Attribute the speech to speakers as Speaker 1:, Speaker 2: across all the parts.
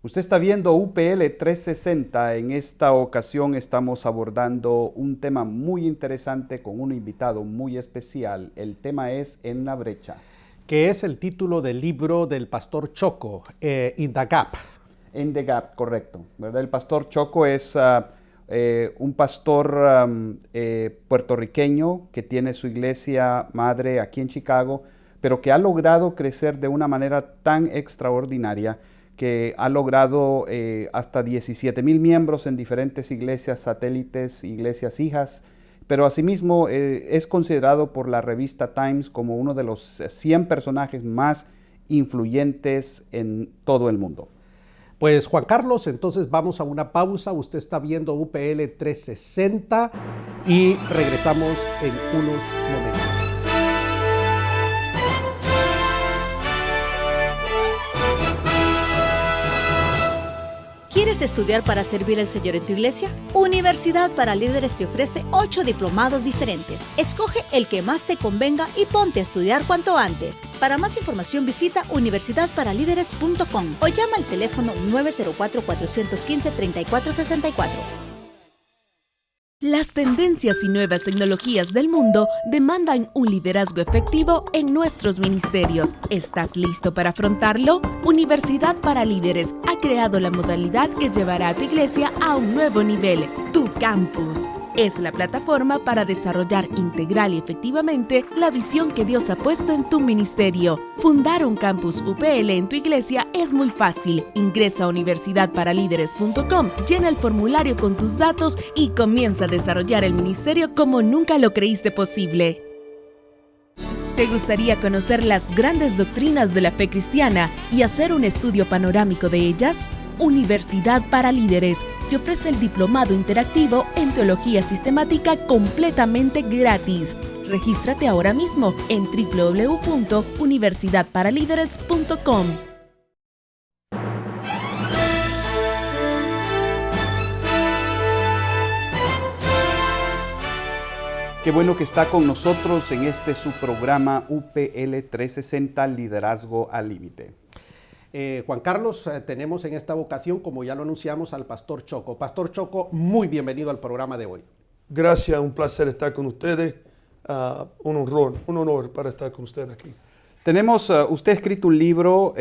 Speaker 1: Usted está viendo UPL 360. En esta ocasión estamos abordando un tema muy interesante con un invitado muy especial. El tema es En la brecha.
Speaker 2: Que es el título del libro del pastor Choco, In the Gap.
Speaker 1: In the Gap, correcto, ¿verdad? El pastor Choco es un pastor puertorriqueño que tiene su iglesia madre aquí en Chicago, pero que ha logrado crecer de una manera tan extraordinaria que ha logrado hasta 17,000 miembros en diferentes iglesias satélites, iglesias hijas, pero asimismo es considerado por la revista Times como uno de los 100 personajes más influyentes en todo el mundo.
Speaker 2: Pues Juan Carlos, entonces vamos a una pausa. Usted está viendo UPL 360 y regresamos en unos momentos.
Speaker 3: ¿Quieres estudiar para servir al Señor en tu iglesia? Universidad para Líderes te ofrece 8 diplomados diferentes. Escoge el que más te convenga y ponte a estudiar cuanto antes. Para más información visita universidadparalíderes.com o llama al teléfono 904-415-3464.
Speaker 4: Las tendencias y nuevas tecnologías del mundo demandan un liderazgo efectivo en nuestros ministerios. ¿Estás listo para afrontarlo? Universidad para Líderes ha creado la modalidad que llevará a tu iglesia a un nuevo nivel, Tu Campus. Es la plataforma para desarrollar integral y efectivamente la visión que Dios ha puesto en tu ministerio. Fundar un campus UPL en tu iglesia es muy fácil. Ingresa a universidadparalíderes.com, llena el formulario con tus datos y comienza a desarrollar el ministerio como nunca lo creíste posible. ¿Te gustaría conocer las grandes doctrinas de la fe cristiana y hacer un estudio panorámico de ellas? Universidad para Líderes te ofrece el diplomado interactivo en Teología Sistemática completamente gratis. Regístrate ahora mismo en www.universidadparalíderes.com.
Speaker 1: Qué bueno que está con nosotros en su programa UPL 360, Liderazgo al Límite.
Speaker 2: Juan Carlos, tenemos en esta ocasión, como ya lo anunciamos, al pastor Choco. Pastor Choco, muy bienvenido al programa de hoy.
Speaker 5: Gracias, un placer estar con ustedes. Un honor para estar con ustedes aquí.
Speaker 1: Tenemos, usted ha escrito un libro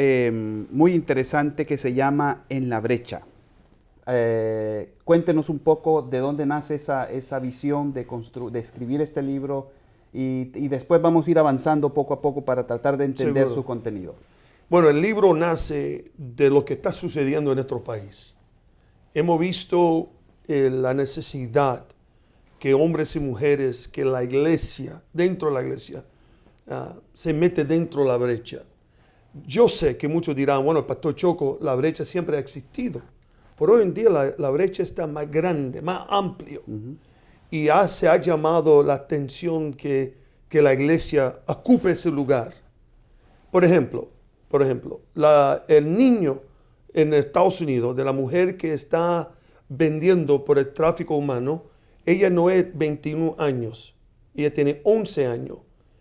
Speaker 1: muy interesante que se llama En la brecha. Cuéntenos un poco de dónde nace esa visión de escribir este libro y después vamos a ir avanzando poco a poco para tratar de entender su contenido.
Speaker 5: Bueno, el libro nace de lo que está sucediendo en nuestro país. Hemos visto la necesidad que hombres y mujeres, que la iglesia, dentro de la iglesia, se mete dentro de la brecha. Yo sé que muchos dirán, bueno, Pastor Choco, la brecha siempre ha existido. Pero hoy en día la brecha está más grande, más amplio. Y se ha llamado la atención que la iglesia ocupe ese lugar. Por ejemplo, el niño en Estados Unidos, de la mujer que está vendiendo por el tráfico humano, ella no es 21 años, ella tiene 11 años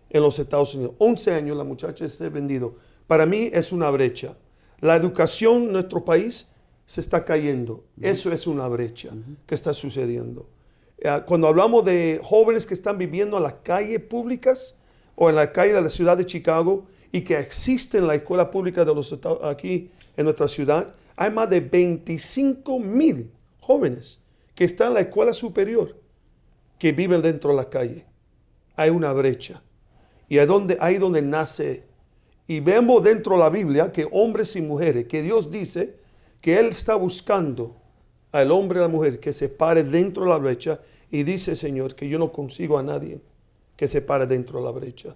Speaker 5: en los Estados Unidos. 11 años la muchacha está vendida. Para mí es una brecha. La educación en nuestro país se está cayendo. Eso es una brecha que está sucediendo. Cuando hablamos de jóvenes que están viviendo en las calles públicas o en la calle de la ciudad de Chicago, y que existe en la escuela pública de los Estados aquí en nuestra ciudad, hay más de 25,000 jóvenes que están en la escuela superior que viven dentro de la calle. Hay una brecha. Y ahí donde nace. Y vemos dentro de la Biblia que hombres y mujeres, que Dios dice que Él está buscando al hombre y a la mujer que se pare dentro de la brecha. Y dice, Señor, que yo no consigo a nadie que se pare dentro de la brecha.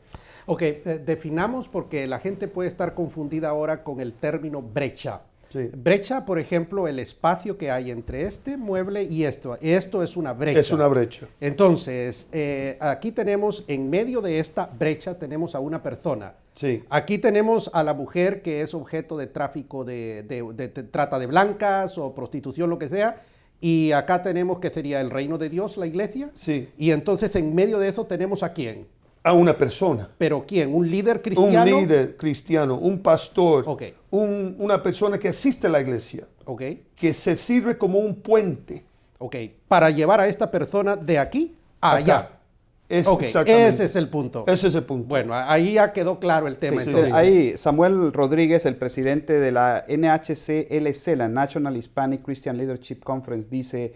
Speaker 2: Ok, definamos porque la gente puede estar confundida ahora con el término brecha.
Speaker 5: Sí.
Speaker 2: Brecha, por ejemplo, el espacio que hay entre este mueble y esto. Esto es una brecha.
Speaker 5: Es una brecha.
Speaker 2: Entonces, aquí tenemos, en medio de esta brecha, tenemos a una persona.
Speaker 5: Sí.
Speaker 2: Aquí tenemos a la mujer que es objeto de tráfico de trata de blancas o prostitución, lo que sea. Y acá tenemos que sería el reino de Dios, la iglesia.
Speaker 5: Sí.
Speaker 2: Y entonces, en medio de eso, tenemos a quién.
Speaker 5: a una persona.
Speaker 2: ¿Pero quién? ¿Un líder cristiano?
Speaker 5: Un líder cristiano, un pastor,
Speaker 2: Ok.
Speaker 5: una persona que asiste a la iglesia,
Speaker 2: Ok,
Speaker 5: que se sirve como un puente.
Speaker 2: ok. Para llevar a esta persona de aquí a allá.
Speaker 5: Acá.
Speaker 2: Ok,
Speaker 5: Exactamente.
Speaker 2: ese es el punto.
Speaker 5: Ese es el punto.
Speaker 2: Bueno, ahí ya quedó claro el tema.
Speaker 5: Sí,
Speaker 2: entonces.
Speaker 1: Ahí Samuel Rodríguez, el presidente de la NHCLC, la National Hispanic Christian Leadership Conference, dice,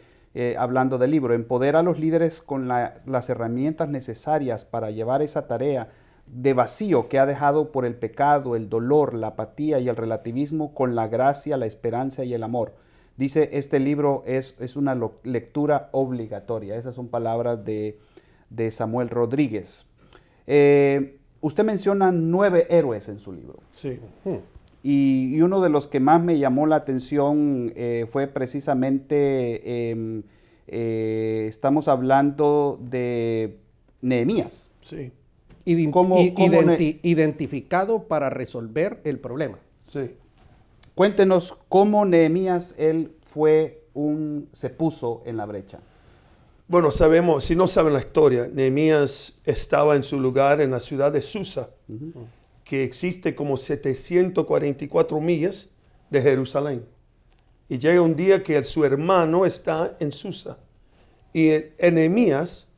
Speaker 1: hablando del libro, empodera a los líderes con las herramientas necesarias para llevar esa tarea de vacío que ha dejado por el pecado, el dolor, la apatía y el relativismo con la gracia, la esperanza y el amor. Dice, este libro es una lectura obligatoria. Esas son palabras de Samuel Rodríguez. Usted menciona 9 héroes en su libro.
Speaker 5: Sí.
Speaker 1: Y uno de los que más me llamó la atención fue precisamente, estamos hablando de Nehemías.
Speaker 5: Sí.
Speaker 2: Identificado para resolver el problema.
Speaker 5: Sí.
Speaker 1: Cuéntenos cómo Nehemías, él se puso en la brecha.
Speaker 5: Bueno, sabemos, si no saben la historia, Nehemías estaba en su lugar en la ciudad de Susa, que existe como 744 millas de Jerusalén. Y llega un día que su hermano está en Susa. Y Nehemías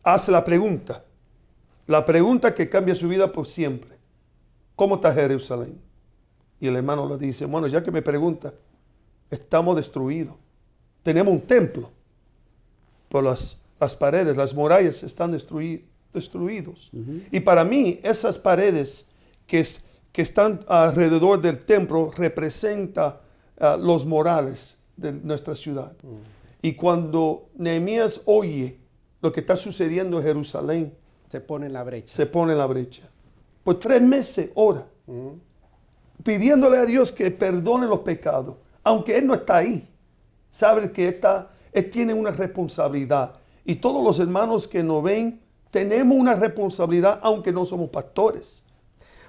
Speaker 5: hace la pregunta que cambia su vida por siempre. ¿Cómo está Jerusalén? Y el hermano le dice, bueno, ya que me pregunta, estamos destruidos. Tenemos un templo, pero las paredes, las murallas están destruidos. Y para mí, esas paredes que están alrededor del templo representan los morales de nuestra ciudad. Y cuando Nehemías oye lo que está sucediendo en Jerusalén,
Speaker 2: Se pone en la brecha.
Speaker 5: se pone en la brecha. Por 3 meses ora, pidiéndole a Dios que perdone los pecados, aunque Él no está ahí. Sabe que Él tiene una responsabilidad. Y todos los hermanos que nos ven, tenemos una responsabilidad, aunque no somos pastores.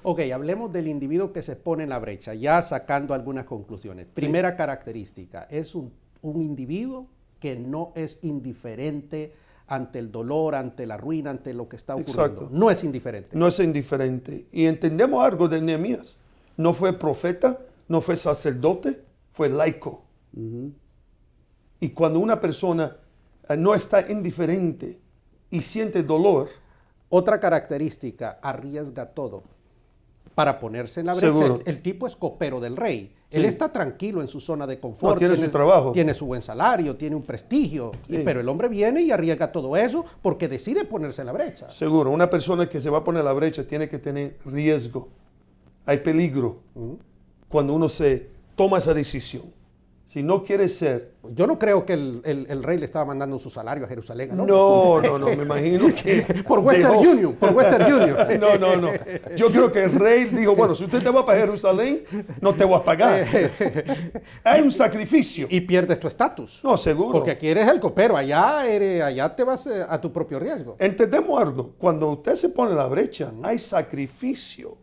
Speaker 2: Ok, hablemos del individuo que se pone en la brecha, ya sacando algunas conclusiones. Primera característica, es un individuo que no es indiferente ante el dolor, ante la ruina, ante lo que está ocurriendo.
Speaker 5: Exacto.
Speaker 2: No es indiferente.
Speaker 5: No es indiferente. Y entendemos algo de Nehemías. No fue profeta, no fue sacerdote, fue laico. Y cuando una persona no está indiferente y siente dolor,
Speaker 2: Otra característica, arriesga todo para ponerse en la brecha.
Speaker 5: Seguro.
Speaker 2: El tipo es copero del rey.
Speaker 5: Sí.
Speaker 2: Él está tranquilo en su zona de confort.
Speaker 5: No, tiene su trabajo.
Speaker 2: Tiene su buen salario, tiene un prestigio.
Speaker 5: Sí.
Speaker 2: Pero el hombre viene y arriesga todo eso porque decide ponerse en la brecha.
Speaker 5: seguro, una persona que se va a poner en la brecha tiene que tener riesgo. Hay peligro cuando uno se toma esa decisión. Si no quiere ser...
Speaker 2: Yo no creo que el rey le estaba mandando su salario a Jerusalén.
Speaker 5: No, me imagino que...
Speaker 2: Por Western
Speaker 5: dejó-
Speaker 2: Union, por Western Union.
Speaker 5: No. Yo creo que el rey dijo, bueno, si usted te va para Jerusalén, no te voy a pagar. Hay un sacrificio.
Speaker 2: Y pierdes tu estatus.
Speaker 5: No, seguro.
Speaker 2: Porque aquí eres el copero, allá te vas a tu propio riesgo.
Speaker 5: Entendemos algo. Cuando usted se pone en la brecha, hay sacrificio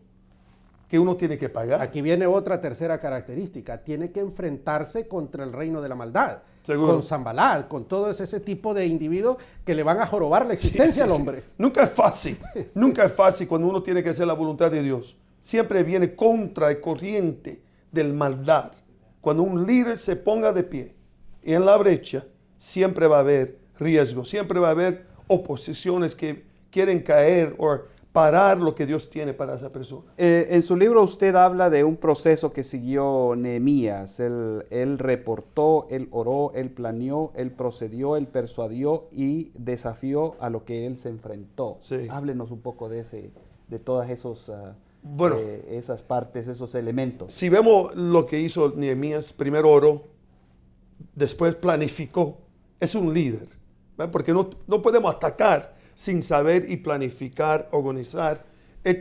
Speaker 5: que uno tiene que pagar.
Speaker 2: Aquí viene otra tercera característica. Tiene que enfrentarse contra el reino de la maldad.
Speaker 5: Seguro.
Speaker 2: Con Sanbalat, con todo ese tipo de individuos que le van a jorobar la existencia al hombre.
Speaker 5: Nunca es fácil. Nunca es fácil cuando uno tiene que hacer la voluntad de Dios. Siempre viene contra el corriente del maldad. Cuando un líder se ponga de pie y en la brecha, siempre va a haber riesgo. Siempre va a haber oposiciones que quieren caer o parar lo que Dios tiene para esa persona.
Speaker 1: En su libro usted habla de un proceso que siguió Nehemías. Él reportó, él oró, él planeó, él procedió, él persuadió y desafió a lo que él se enfrentó.
Speaker 5: Sí.
Speaker 1: Háblenos un poco de todas
Speaker 5: Bueno.
Speaker 1: esas partes, esos elementos.
Speaker 5: Si vemos lo que hizo Nehemías, primero oró, después planificó. Es un líder, ¿verdad? Porque no podemos atacar sin saber y planificar, organizar. Él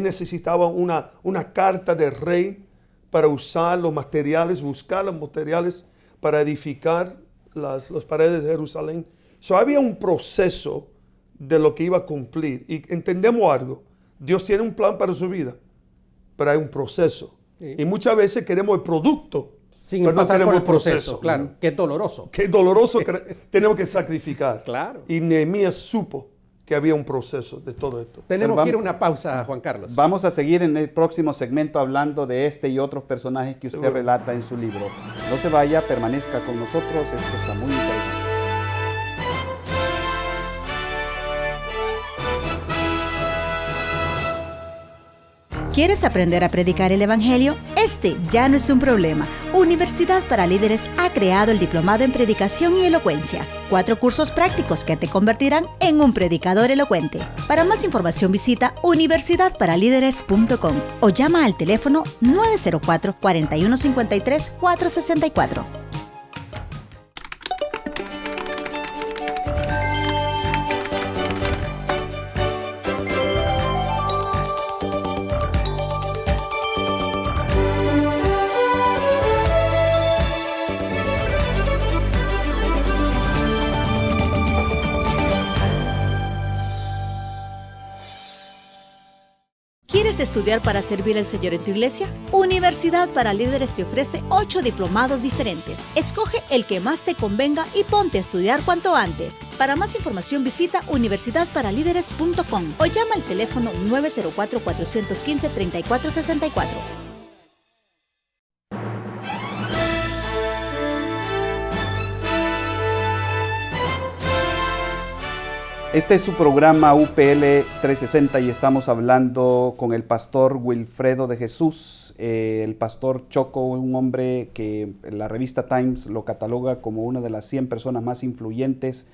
Speaker 5: necesitaba una carta del rey para usar los materiales, buscar los materiales para edificar las paredes de Jerusalén. Había un proceso de lo que iba a cumplir. Y entendemos algo. Dios tiene un plan para su vida, pero hay un proceso.
Speaker 2: Sí.
Speaker 5: Y muchas veces queremos el producto,
Speaker 2: Sin
Speaker 5: pero no
Speaker 2: pasar
Speaker 5: queremos
Speaker 2: por
Speaker 5: el
Speaker 2: el proceso,
Speaker 5: proceso.
Speaker 2: claro, que es doloroso.
Speaker 5: Qué doloroso que tenemos que sacrificar.
Speaker 2: Claro.
Speaker 5: Y Nehemías supo que había un proceso de todo esto.
Speaker 2: Tenemos que ir a una pausa, Juan Carlos.
Speaker 1: Vamos a seguir en el próximo segmento hablando de este y otros personajes que usted relata en su libro. No se vaya, permanezca con nosotros, esto está muy interesante.
Speaker 3: ¿Quieres aprender a predicar el Evangelio? Este ya no es un problema. Universidad para Líderes ha creado el Diplomado en Predicación y Elocuencia. 4 cursos prácticos que te convertirán en un predicador elocuente. Para más información visita universidadparalíderes.com o llama al teléfono 904-4153-464. ¿Quieres estudiar para servir al Señor en tu iglesia? Universidad para Líderes te ofrece 8 diplomados diferentes. Escoge el que más te convenga y ponte a estudiar cuanto antes. Para más información visita universidadparalíderes.com o llama al teléfono 904-415-3464.
Speaker 1: Este es su programa UPL 360 y estamos hablando con el pastor Wilfredo de Jesús. El pastor Choco, un hombre que la revista Times lo cataloga como una de las 100 personas más influyentes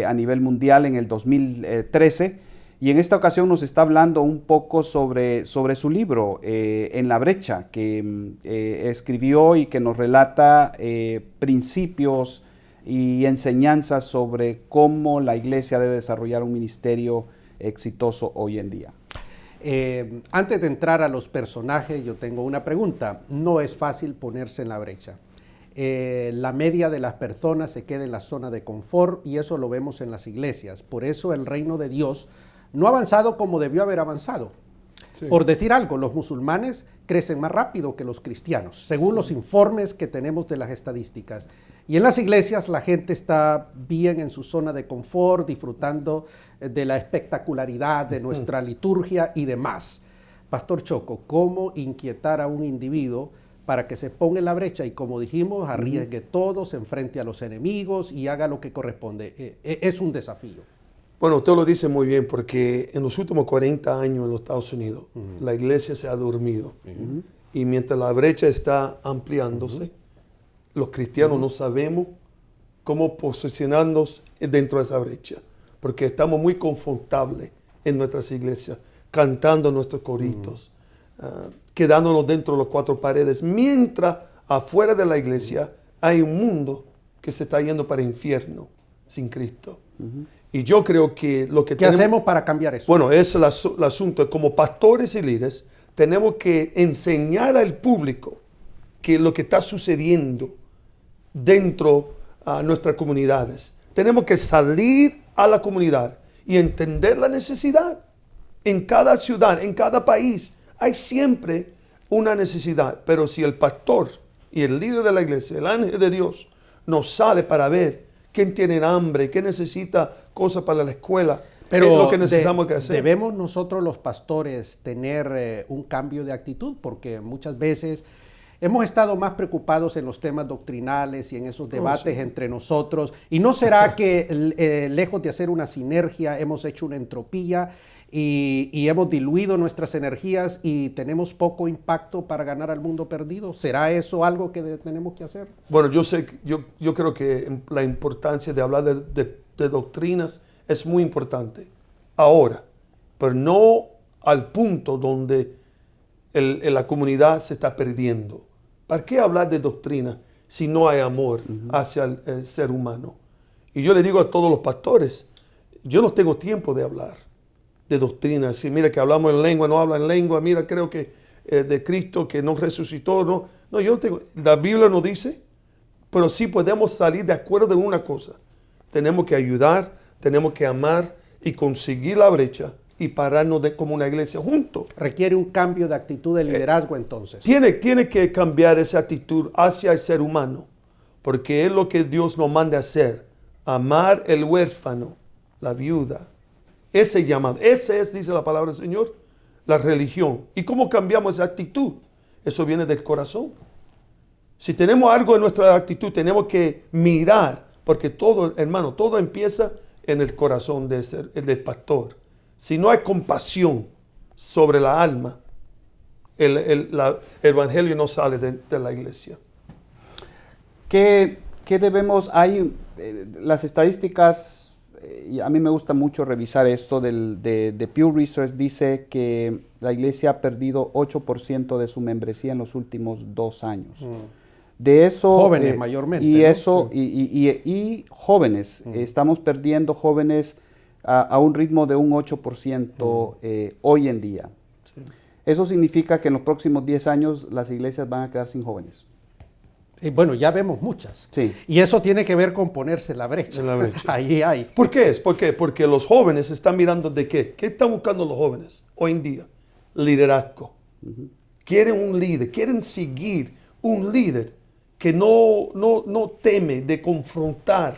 Speaker 1: a nivel mundial en el 2013. Y en esta ocasión nos está hablando un poco sobre su libro, En la brecha, que escribió y que nos relata principios y enseñanzas sobre cómo la iglesia debe desarrollar un ministerio exitoso hoy en día.
Speaker 2: Antes de entrar a los personajes, yo tengo una pregunta. No es fácil ponerse en la brecha. La media de las personas se queda en la zona de confort y eso lo vemos en las iglesias. Por eso el reino de Dios no ha avanzado como debió haber avanzado. Sí. Por decir algo, los musulmanes crecen más rápido que los cristianos, según los informes que tenemos de las estadísticas. Y en las iglesias la gente está bien en su zona de confort, disfrutando de la espectacularidad de nuestra liturgia y demás. Pastor Choco, ¿cómo inquietar a un individuo para que se ponga en la brecha y, como dijimos, arriesgue todo, se enfrente a los enemigos y haga lo que corresponde? Es un desafío.
Speaker 5: Bueno, usted lo dice muy bien, porque en los últimos 40 años en los Estados Unidos, la iglesia se ha dormido. Y mientras la brecha está ampliándose, los cristianos no sabemos cómo posicionarnos dentro de esa brecha, porque estamos muy confortables en nuestras iglesias, cantando nuestros coritos, quedándonos dentro de las 4 paredes, mientras afuera de la iglesia hay un mundo que se está yendo para el infierno sin Cristo. Y yo creo que lo que
Speaker 2: ¿Qué hacemos para cambiar eso?
Speaker 5: Bueno, es el asunto. Como pastores y líderes, tenemos que enseñar al público que lo que está sucediendo dentro de nuestras comunidades. Tenemos que salir a la comunidad y entender la necesidad. En cada ciudad, en cada país, hay siempre una necesidad. Pero si el pastor y el líder de la iglesia, el ángel de Dios, nos sale para ver quién tiene hambre, quién necesita cosas para la escuela,
Speaker 2: pero
Speaker 5: es lo que necesitamos que hacer.
Speaker 2: ¿Debemos nosotros los pastores tener un cambio de actitud? Porque muchas veces hemos estado más preocupados en los temas doctrinales y en esos debates entre nosotros. ¿Y no será que lejos de hacer una sinergia hemos hecho una entropía y hemos diluido nuestras energías y tenemos poco impacto para ganar al mundo perdido? ¿Será eso algo que tenemos que hacer?
Speaker 5: Bueno, yo creo que la importancia de hablar de doctrinas es muy importante ahora, pero no al punto donde la comunidad se está perdiendo. ¿Para qué hablar de doctrina si no hay amor hacia el ser humano? Y yo le digo a todos los pastores, yo no tengo tiempo de hablar de doctrina. Si mira que hablamos en lengua, no habla en lengua, mira creo que de Cristo que no resucitó, no, yo no tengo, la Biblia no dice, pero sí podemos salir de acuerdo en una cosa. Tenemos que ayudar, tenemos que amar y conseguir la brecha y pararnos como una iglesia juntos.
Speaker 2: Requiere un cambio de actitud de liderazgo entonces.
Speaker 5: Tiene que cambiar esa actitud hacia el ser humano, porque es lo que Dios nos manda hacer, amar el huérfano, la viuda, ese llamado. Ese es, dice la palabra del Señor, la religión. ¿Y cómo cambiamos esa actitud? Eso viene del corazón. Si tenemos algo en nuestra actitud, tenemos que mirar, porque todo, hermano, todo empieza en el corazón del pastor. Si no hay compasión sobre la alma, el evangelio no sale de la iglesia.
Speaker 1: ¿Qué debemos? Hay las estadísticas, y a mí me gusta mucho revisar esto de Pew Research, dice que la iglesia ha perdido 8% de su membresía en los últimos 2 años. De eso,
Speaker 2: jóvenes mayormente.
Speaker 1: Y
Speaker 2: ¿no?
Speaker 1: eso,
Speaker 2: sí.
Speaker 1: y jóvenes, estamos perdiendo jóvenes a un ritmo de un 8% hoy en día.
Speaker 5: Sí.
Speaker 1: Eso significa que en los próximos 10 años las iglesias van a quedar sin jóvenes.
Speaker 2: Bueno, ya vemos muchas.
Speaker 1: Sí.
Speaker 2: Y eso tiene que ver con ponerse en la brecha.
Speaker 5: En la brecha.
Speaker 2: Ahí hay.
Speaker 5: ¿Por qué es? ¿Por qué? Porque los jóvenes están mirando de qué. ¿Qué están buscando los jóvenes hoy en día? Liderazgo. Quieren un líder, quieren seguir un líder que no teme de confrontar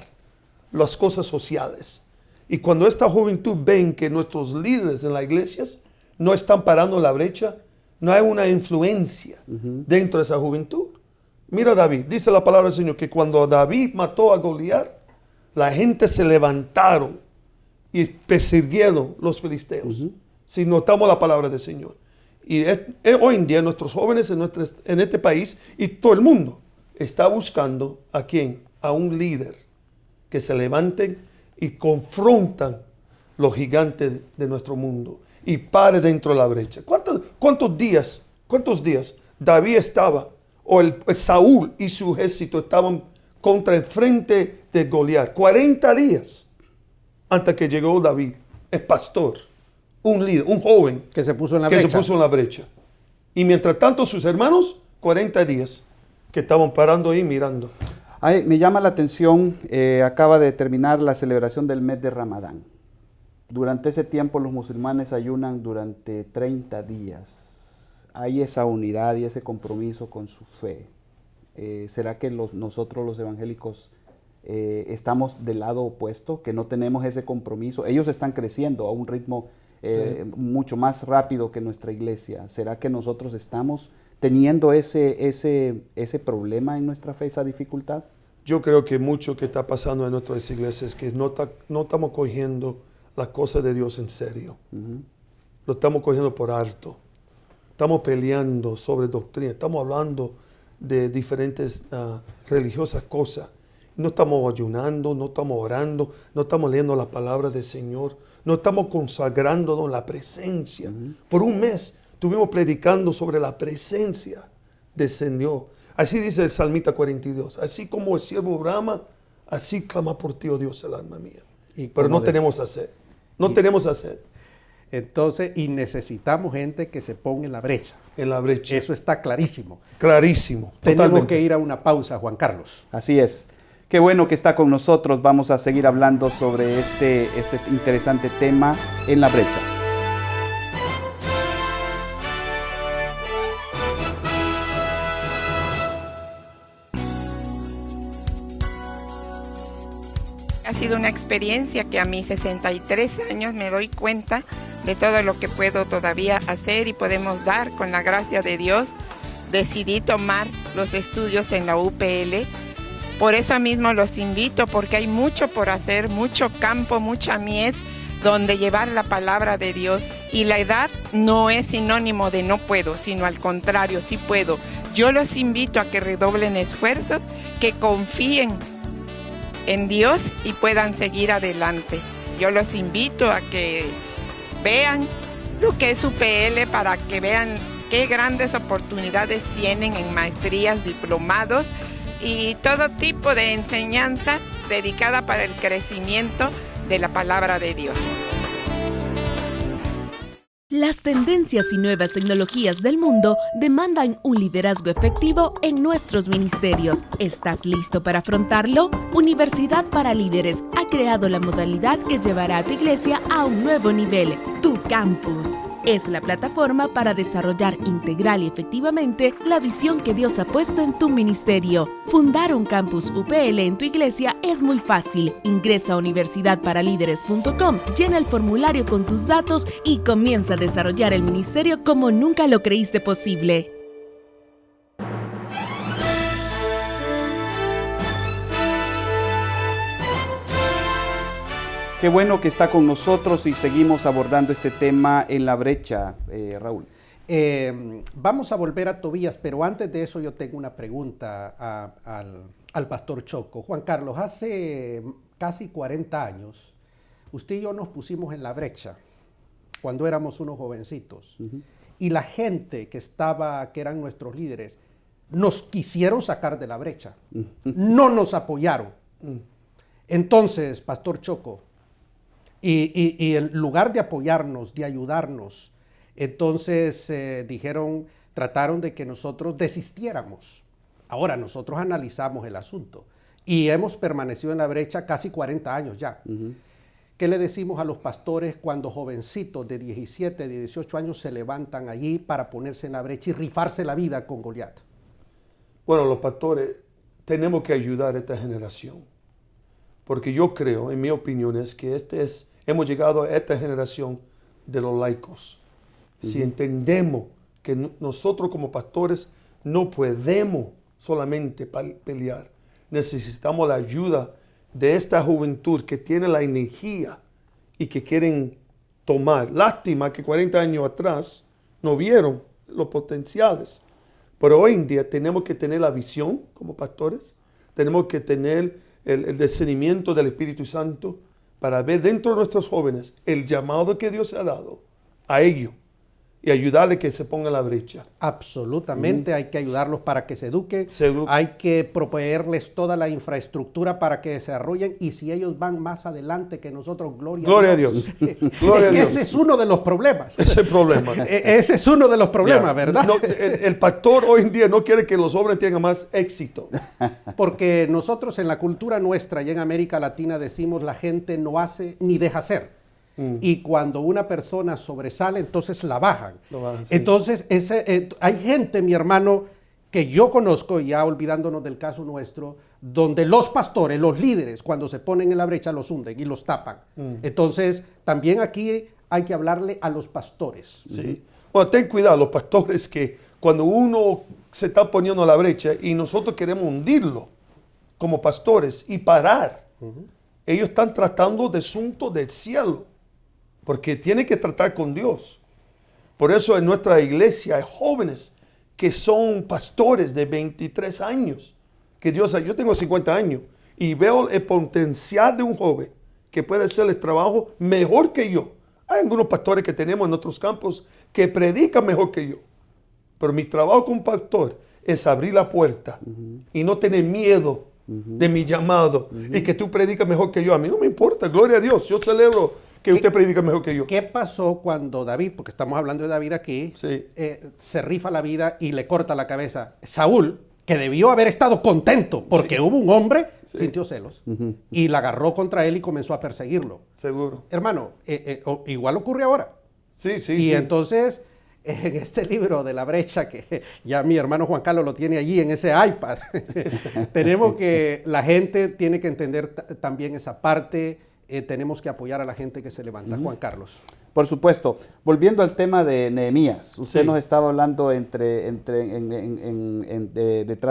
Speaker 5: las cosas sociales. Y cuando esta juventud ven que nuestros líderes en las iglesias no están parando la brecha, no hay una influencia dentro de esa juventud. Mira David, dice la palabra del Señor que cuando David mató a Goliat, la gente se levantaron y persiguieron los filisteos. Si notamos la palabra del Señor. Y hoy en día nuestros jóvenes en este país y todo el mundo está buscando ¿a quién? A un líder que se levanten y confrontan los gigantes de nuestro mundo y pare dentro de la brecha. ¿Cuántos días David estaba, o Saúl y su ejército estaban contra el frente de Goliat? 40 días antes que llegó David, el pastor, un líder, un joven
Speaker 2: Que se puso en la
Speaker 5: que
Speaker 2: brecha.
Speaker 5: se puso en la brecha. Y mientras tanto sus hermanos, 40 días que estaban parando ahí mirando.
Speaker 1: Ay, me llama la atención, acaba de terminar la celebración del mes de Ramadán. Durante ese tiempo los musulmanes ayunan durante 30 días. Hay esa unidad y ese compromiso con su fe. ¿Será que nosotros los evangélicos estamos del lado opuesto, que no tenemos ese compromiso? Ellos están creciendo a un ritmo mucho más rápido que nuestra iglesia. ¿Será que nosotros estamos teniendo ese problema en nuestra fe, esa dificultad?
Speaker 5: Yo creo que mucho que está pasando en nuestras iglesias es que no estamos cogiendo las cosas de Dios en serio. Lo estamos cogiendo por alto. Estamos peleando sobre doctrina. Estamos hablando de diferentes religiosas cosas. No estamos ayunando, no estamos orando, no estamos leyendo la palabra del Señor. No estamos consagrándonos en la presencia. Por un mes estuvimos predicando sobre la presencia del Señor. Así dice el Salmista 42. Así como el siervo brama, así clama por ti, oh Dios, el alma mía. Pero no tenemos sed. No tenemos sed.
Speaker 2: Entonces, y necesitamos gente que se ponga en la brecha.
Speaker 5: En la brecha.
Speaker 2: Eso está clarísimo.
Speaker 5: Clarísimo.
Speaker 2: Tenemos
Speaker 5: Totalmente.
Speaker 2: que ir a una pausa, Juan Carlos.
Speaker 1: Así es. Qué bueno que está con nosotros. Vamos a seguir hablando sobre este interesante tema en la brecha.
Speaker 6: Ha sido una experiencia que a mis 63 años me doy cuenta de todo lo que puedo todavía hacer y podemos dar con la gracia de Dios. Decidí tomar los estudios en la UPL. Por eso mismo los invito, porque hay mucho por hacer, mucho campo, mucha mies donde llevar la palabra de Dios. Y la edad no es sinónimo de no puedo, sino al contrario, sí puedo. Yo los invito a que redoblen esfuerzos, que confíen en Dios y puedan seguir adelante. Yo los invito a que vean lo que es UPL para que vean qué grandes oportunidades tienen en maestrías, diplomados y todo tipo de enseñanza dedicada para el crecimiento de la palabra de Dios.
Speaker 4: Las tendencias y nuevas tecnologías del mundo demandan un liderazgo efectivo en nuestros ministerios. ¿Estás listo para afrontarlo? Universidad para Líderes ha creado la modalidad que llevará a tu iglesia a un nuevo nivel. Tú Campus. Es la plataforma para desarrollar integral y efectivamente la visión que Dios ha puesto en tu ministerio. Fundar un campus UPL en tu iglesia es muy fácil. Ingresa a universidadparalíderes.com, llena el formulario con tus datos y comienza a desarrollar el ministerio como nunca lo creíste posible.
Speaker 1: Qué bueno que está con nosotros y seguimos abordando este tema en la brecha, Raúl.
Speaker 2: Vamos a volver a Tobías, pero antes de eso yo tengo una pregunta al pastor Choco. Juan Carlos, hace casi 40 años, usted y yo nos pusimos en la brecha cuando éramos unos jovencitos. Y la gente que eran nuestros líderes, nos quisieron sacar de la brecha. No nos apoyaron. Entonces, pastor Choco, y en lugar de apoyarnos, de ayudarnos, entonces trataron de que nosotros desistiéramos. Ahora nosotros analizamos el asunto y hemos permanecido en la brecha casi 40 años ya. ¿Qué le decimos a los pastores cuando jovencitos de 17, de 18 años se levantan allí para ponerse en la brecha y rifarse la vida con Goliat?
Speaker 5: Bueno, los pastores tenemos que ayudar a esta generación. Porque yo creo, en mi opinión, es que hemos llegado a esta generación de los laicos. Si entendemos que nosotros como pastores no podemos solamente pelear, necesitamos la ayuda de esta juventud que tiene la energía y que quieren tomar. Lástima que 40 años atrás no vieron los potenciales. Pero hoy en día tenemos que tener la visión como pastores, tenemos que tener el discernimiento del Espíritu Santo para ver dentro de nuestros jóvenes el llamado que Dios ha dado a ellos y ayudarles que se pongan en la brecha.
Speaker 2: Absolutamente, hay que ayudarlos para que se eduquen, hay que proveerles toda la infraestructura para que desarrollen, y si ellos van más adelante que nosotros, gloria
Speaker 5: a Dios. Gloria a Dios.
Speaker 2: Ese es uno de los problemas.
Speaker 5: Ese
Speaker 2: es uno de los problemas, ¿verdad?
Speaker 5: No, el pastor hoy en día no quiere que los jóvenes tengan más éxito.
Speaker 2: Porque nosotros en la cultura nuestra y en América Latina decimos la gente no hace ni deja hacer. Y cuando una persona sobresale, entonces la bajan. Sí. Entonces, hay gente, mi hermano, que yo conozco, ya olvidándonos del caso nuestro, donde los pastores, los líderes, cuando se ponen en la brecha, los hunden y los tapan. Entonces, también aquí hay que hablarle a los pastores.
Speaker 5: Sí. Bueno, ten cuidado, los pastores, que cuando uno se está poniendo en la brecha y nosotros queremos hundirlo como pastores y parar, ellos están tratando de asuntos del cielo. Porque tiene que tratar con Dios. Por eso en nuestra iglesia hay jóvenes que son pastores de 23 años. Que Dios, yo tengo 50 años y veo el potencial de un joven que puede hacer el trabajo mejor que yo. Hay algunos pastores que tenemos en nuestros campos que predican mejor que yo. Pero mi trabajo como pastor es abrir la puerta y no tener miedo de mi llamado y que tú predicas mejor que yo. A mí no me importa, gloria a Dios, yo celebro que usted predica mejor que yo.
Speaker 2: ¿Qué pasó cuando David, porque estamos hablando de David aquí, se rifa la vida y le corta la cabeza? Saúl, que debió haber estado contento porque hubo un hombre, sintió celos y la agarró contra él y comenzó a perseguirlo.
Speaker 5: Seguro.
Speaker 2: Hermano, igual ocurre ahora. Y entonces, en este libro de la brecha, que ya mi hermano Juan Carlos lo tiene allí en ese iPad, tenemos que, la gente tiene que entender también esa parte. Tenemos que apoyar a la gente que se levanta. Juan Carlos.
Speaker 1: Por supuesto. Volviendo al tema de Nehemías, usted nos estaba hablando detrás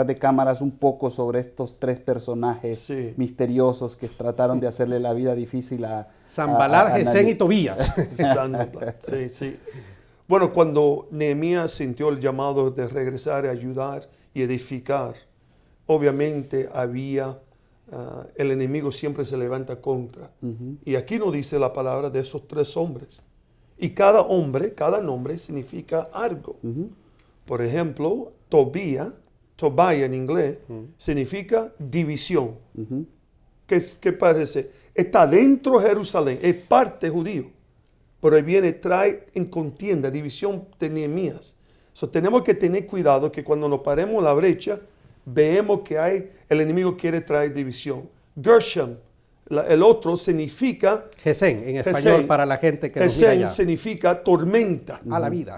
Speaker 1: de cámaras un poco sobre estos tres personajes misteriosos que trataron de hacerle la vida difícil a
Speaker 2: Sanbalat, Gesem y Tobías.
Speaker 5: Sí. Bueno, cuando Nehemías sintió el llamado de regresar a ayudar y edificar, obviamente el enemigo siempre se levanta contra. Y aquí nos dice la palabra de esos tres hombres. Y cada nombre significa algo. Por ejemplo, Tobiah en inglés, significa división. ¿Qué parece? Está dentro de Jerusalén, es parte judío. Pero él trae en contienda, división de Nehemías. Tenemos que tener cuidado que cuando nos paremos en la brecha, vemos que el enemigo quiere traer división. Gershom, el otro significa...
Speaker 2: Gesén, en español,
Speaker 5: Gesén.
Speaker 2: para la gente que nos mira
Speaker 5: Gesén
Speaker 2: allá.
Speaker 5: significa tormenta.
Speaker 2: A la vida.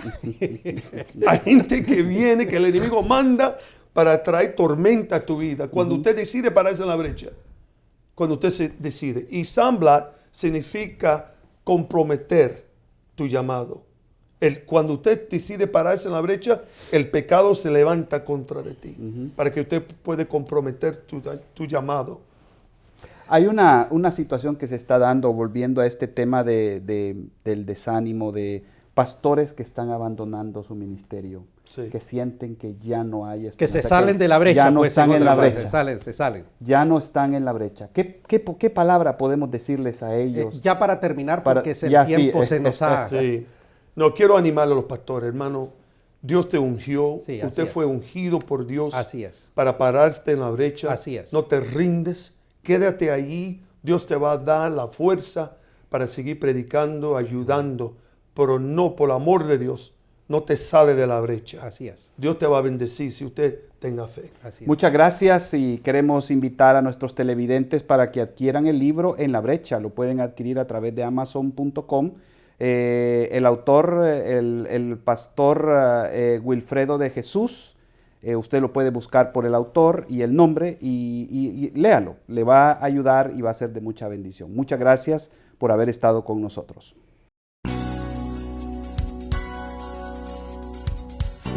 Speaker 5: Hay gente que viene, que el enemigo manda para traer tormenta a tu vida. Cuando usted decide pararse en la brecha. Cuando usted se decide. Y Sanballat significa comprometer tu llamado. Cuando usted decide pararse en la brecha, el pecado se levanta contra de ti. Para que usted pueda comprometer tu llamado.
Speaker 1: Hay una situación que se está dando, volviendo a este tema del desánimo, de pastores que están abandonando su ministerio,
Speaker 5: Sí.
Speaker 1: que sienten que ya no hay
Speaker 2: Que
Speaker 1: esperanza,
Speaker 2: se salen de la brecha.
Speaker 1: ya no
Speaker 2: pues,
Speaker 1: están en la brecha.
Speaker 2: Se salen.
Speaker 1: Ya no están en la brecha. ¿Qué palabra podemos decirles a ellos?
Speaker 2: Ya para terminar,
Speaker 1: Para-
Speaker 2: porque el
Speaker 1: ya, sí,
Speaker 2: tiempo se nos ha...
Speaker 5: Sí. No, quiero animar a los pastores, hermano. Dios te ungió.
Speaker 2: Sí, así
Speaker 5: usted
Speaker 2: es.
Speaker 5: fue ungido por Dios.
Speaker 2: Así es.
Speaker 5: Para pararte en la brecha.
Speaker 2: Así es.
Speaker 5: No te rindes. Quédate allí. Dios te va a dar la fuerza para seguir predicando, ayudando. Pero no, por el amor de Dios, no te sale de la brecha.
Speaker 2: Así es.
Speaker 5: Dios te va a bendecir si usted tenga fe.
Speaker 2: Así es.
Speaker 1: Muchas gracias y queremos invitar a nuestros televidentes para que adquieran el libro En la brecha. Lo pueden adquirir a través de amazon.com. El autor, el pastor Wilfredo de Jesús, usted lo puede buscar por el autor y el nombre y léalo. Le va a ayudar y va a ser de mucha bendición. Muchas gracias por haber estado con nosotros.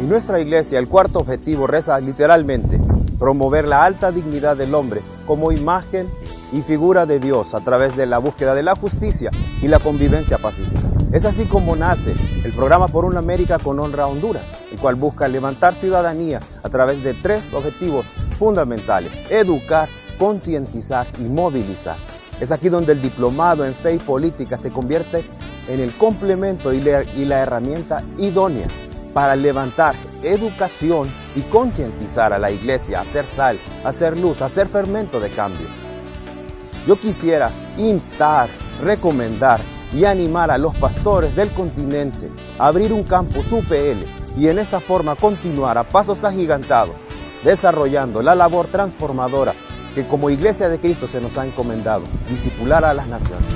Speaker 7: En nuestra iglesia, el cuarto objetivo reza literalmente: promover la alta dignidad del hombre como imagen y figura de Dios a través de la búsqueda de la justicia y la convivencia pacífica. Es así como nace el programa Por una América con Honra a Honduras, el cual busca levantar ciudadanía a través de 3 objetivos fundamentales: educar, concientizar y movilizar. Es aquí donde el diplomado en fe y política se convierte en el complemento y la herramienta idónea para levantar educación y concientizar a la iglesia, a ser sal, a ser luz, a ser fermento de cambio. Yo quisiera instar, recomendar y animar a los pastores del continente a abrir un campus UPL y en esa forma continuar a pasos agigantados, desarrollando la labor transformadora que como Iglesia de Cristo se nos ha encomendado: discipular a las naciones.